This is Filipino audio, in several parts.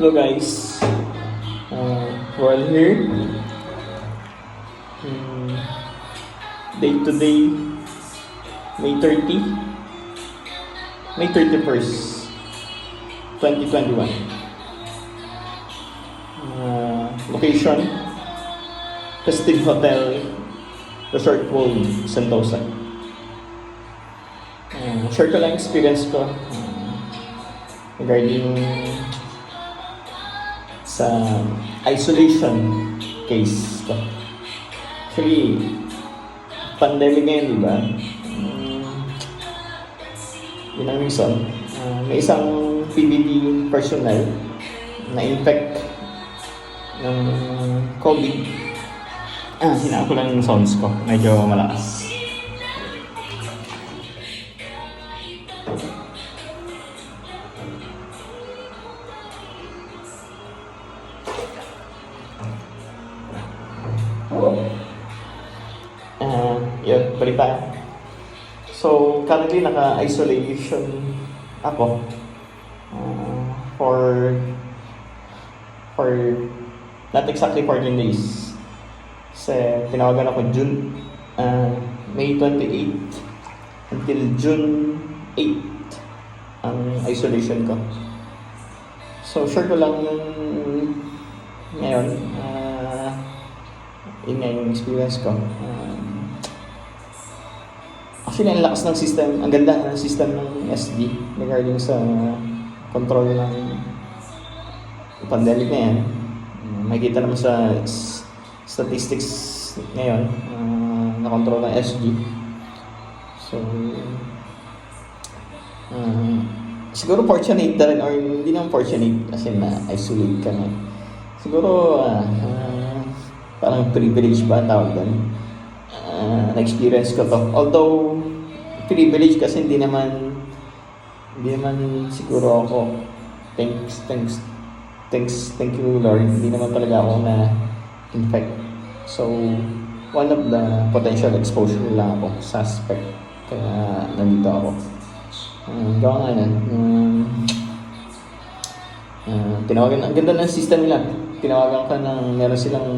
Hello guys, we're all here. Day to day, May 30, May 31st, 2021. Location, Festive Hotel, Resort World, Sentosa. Share ko lang experience ko regarding sa isolation case ko. Actually, pandemic ngayon, di ba? Yun ang reason. May isang PBB personnel na infect ng COVID. Hinaan ko lang yung sounds ko. Medyo malakas. Yun, balik tayo. So, currently naka-isolation ako for not exactly 14 days. Kasi tinawagan ako May 28 until June 8 ang isolation ko. So, share ko lang yung ngayon. Yun nga yung experience ko. Actually, ang lakas ng system, ang ganda ng system ng SD regarding sa control ng pandemic na yan. Makikita naman sa statistics ngayon na control ng SG. So, siguro fortunate na rin, or hindi naman fortunate kasi na-isolate ka na. Siguro, parang privilege ba ang tawag doon? Na-experience ko to. Although, privilege kasi hindi naman siguro ako thank you Lord, hindi naman talaga ako na infect. So, one of the potential exposure lang ako, suspect. Kaya nandito ako. Gawa nga yan. Tinawagan, ang ganda ng system nila. Tinawagan ka ng meron silang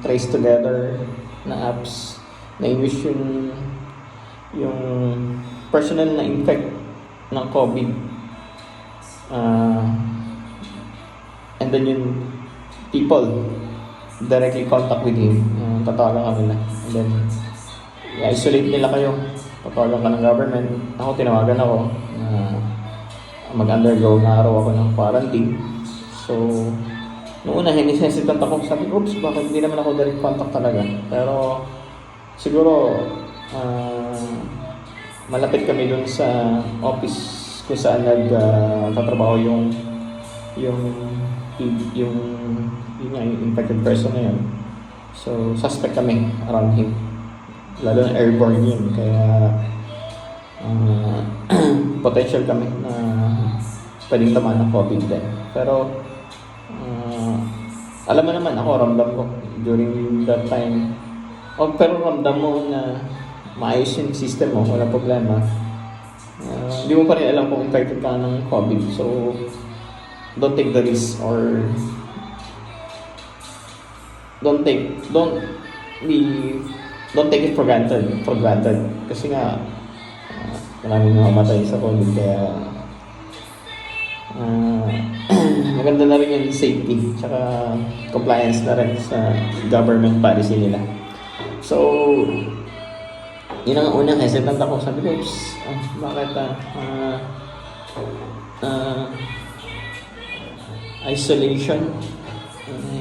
trace together na apps na i-wish yung personal na infect ng COVID. And then yung people directly contact with him. Tatawagan ka nila. And then, i-isolate nila kayo. Tatawagan ka ng government. Ako, tinawagan ako. Mag-undergo na araw ako ng quarantine. So, noong una, hesitant ako. Sabi ko, oops, bakit hindi naman ako direct contact talaga. Pero, siguro, malapit kami dun sa office kung saan nagtatrabaho yung infected person na yun. So, suspect kami around him. Lalo na airborne yun. Kaya, potential kami na pwedeng tamaan ng COVID din. Pero, alam mo naman, ako, ramdam ko during that time. Pero ramdam mo na maayos yung system mo, wala problema. Hindi mo pa rin alam kung infected ka ng COVID. So, don't take the risk or don't take it for granted. Kasi nga, maraming mamamatay sa COVID. Kaya, maganda na rin yung safety tsaka compliance na rin sa government policy nila. So, yun ang unang hesitant ako. Sabi ko, bakit isolation?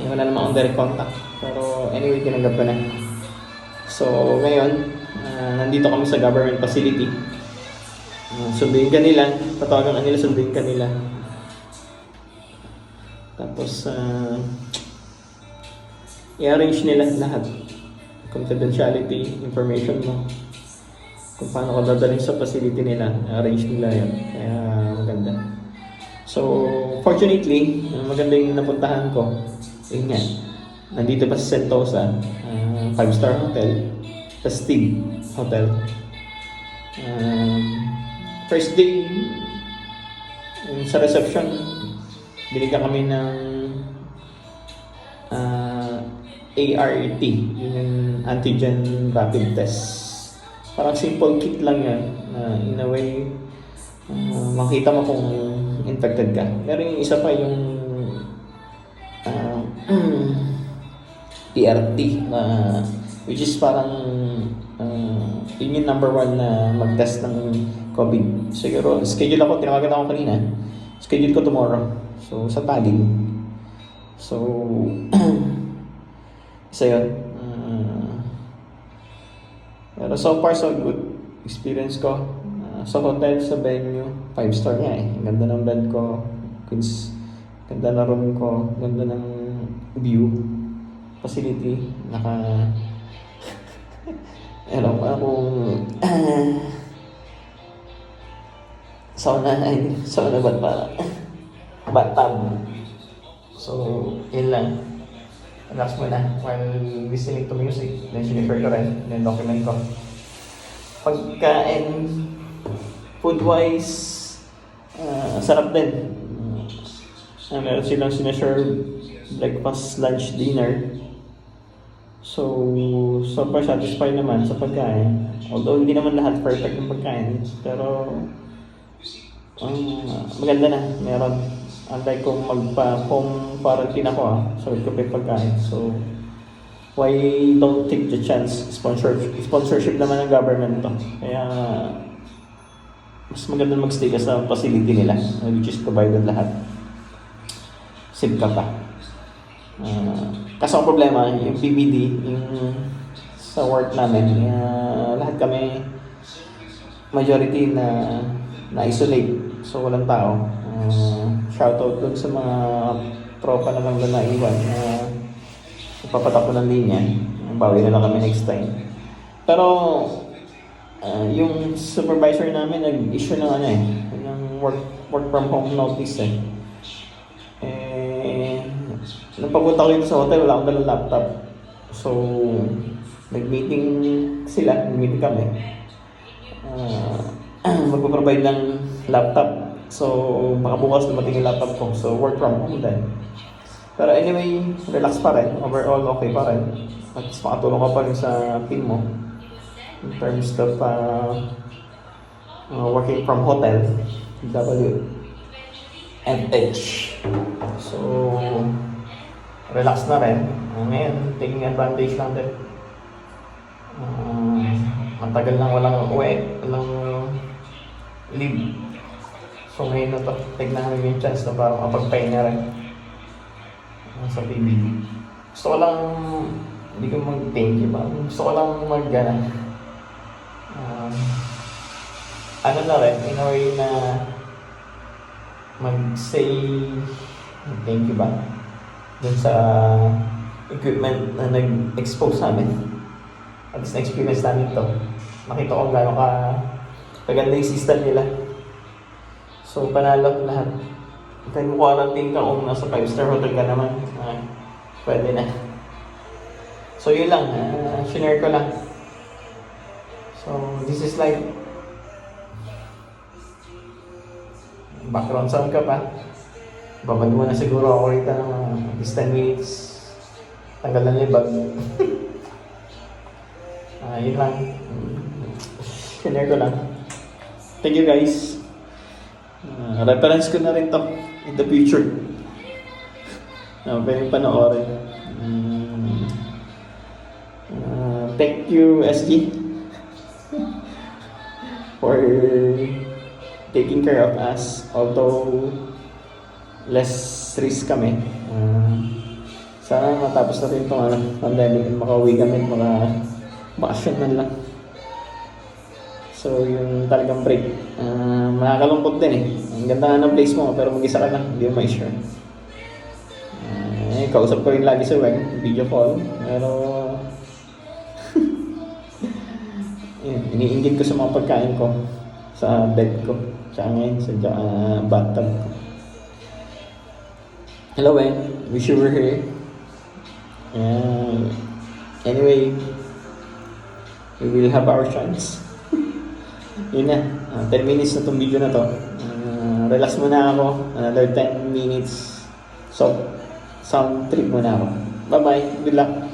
Wala naman akong direct contact. Pero anyway, tinanggap ko na. So, ngayon, nandito kami sa government facility. Sunduin ka nila. Tatawagan ka nila, sunduin ka nila. Tapos, i-arrange nila lahat. Confidentiality, information mo. Kung paano ka dadalhin sa facility nila, arrange nila yan. Kaya maganda. So, fortunately, maganda yung napuntahan ko. Yun nga, nandito pa sa Sentosa, 5-star hotel, Festive Hotel. First day, sa reception, binigyan kami ng ART, yun yung antigen rapid test. Parang simple kit lang yan, na in a way, makita mo kung infected ka. Pero yung isa pa yung PRT, which is parang yun yung number 1 na mag-test ng COVID. Siguro, schedule ako, tinawagan ako kanina. Schedule ko tomorrow. So, sa Taguig. So, isa yun. Pero so far, so good. Experience ko. Sa hotel, sa venue, 5-star nga eh. Ganda ng bed ko. Ganda na room ko. Ganda ng view. Facility. Alam mo kung sauna ba para bathtub. So, yun lang. Relax mo na while listening to music. Then, sinipper ko rin. Then, document ko. Pagkain, food-wise, sarap din. Meron silang sinaserve breakfast, lunch, dinner. So far satisfied naman sa pagkain. Although hindi naman lahat perfect ng pagkain. Pero, maganda na. Meron. Unlike kung magpa-home quarantine ako so ko pa pagkain. So, why don't take the chance? Sponsorship naman ng government to. Kaya, mas maganda mag-stay ka sa facility nila, which is provided lahat. Save ka pa. Kaso ang problema, yung PBD, yung sa work namin, lahat kami, majority na isolate. So, walang tao. Shoutout dun sa mga tropa na lang na naiwan na ipapatak ko ng linya. Bawi na lang kami next time. Pero yung supervisor namin nag-issue ng ng work from home notice nung papunta ko dito sa hotel, wala akong dalang laptop. So, nag-meeting kami. Magpo-provide ng laptop. So, baka bukas dumating yung laptop ko. So, work from home din. Pero anyway, relax pa rin. Overall, okay pa rin. At least makatulong ka pa rin sa team mo. In terms of working from hotel, WFH. So, relax na rin. Ngayon, taking advantage natin. Matagal nang walang uwi, walang leave. So ngayon na to, tignan namin yung chance na parang makapagpahinga rin sa PBB. Gusto ko lang, hindi ko mag-thank you ba? Gusto ko lang ano na rin, in a way na mag-say thank you ba? Dun sa equipment na nag-expose namin. At least na-experience namin to. Nakita ko gano'n kaganda yung system nila. So, panalo lahat. Kaya mo quarantine ka kung nasa 5-star hotel ka naman. Pwede na. So, yun lang. Share ko lang. So, this is like background sound ka pa. Babad mo na siguro ako rito ng at least 10 minutes. Tanggal ng libag. Yun lang. Share ko lang. Thank you guys. Reference ko na rin to in the future. Pwede panoorin. Thank you SG for taking care of us. Although less risk kami. Sana matapos na rin itong pandemic. Makauwi kami, bakasyon man lang. So, yung talagang break. Makakalungkot din eh. Ang ganda ng place mo, pero mag-isa ka lang. Hindi mo ma-sure. Kausap ko rin lagi si Weng, video call. Pero, iniinggit ko sa mga pagkain ko. Sa bed ko. Tsaka ngayon, sa bathtub ko. Hello Weng, wish you were here. Anyway, we will have our chance. Yun na, 10 minutes na itong video na to. Relax muna ako, another 10 minutes. So, sound trip muna ako. Bye-bye. Good luck.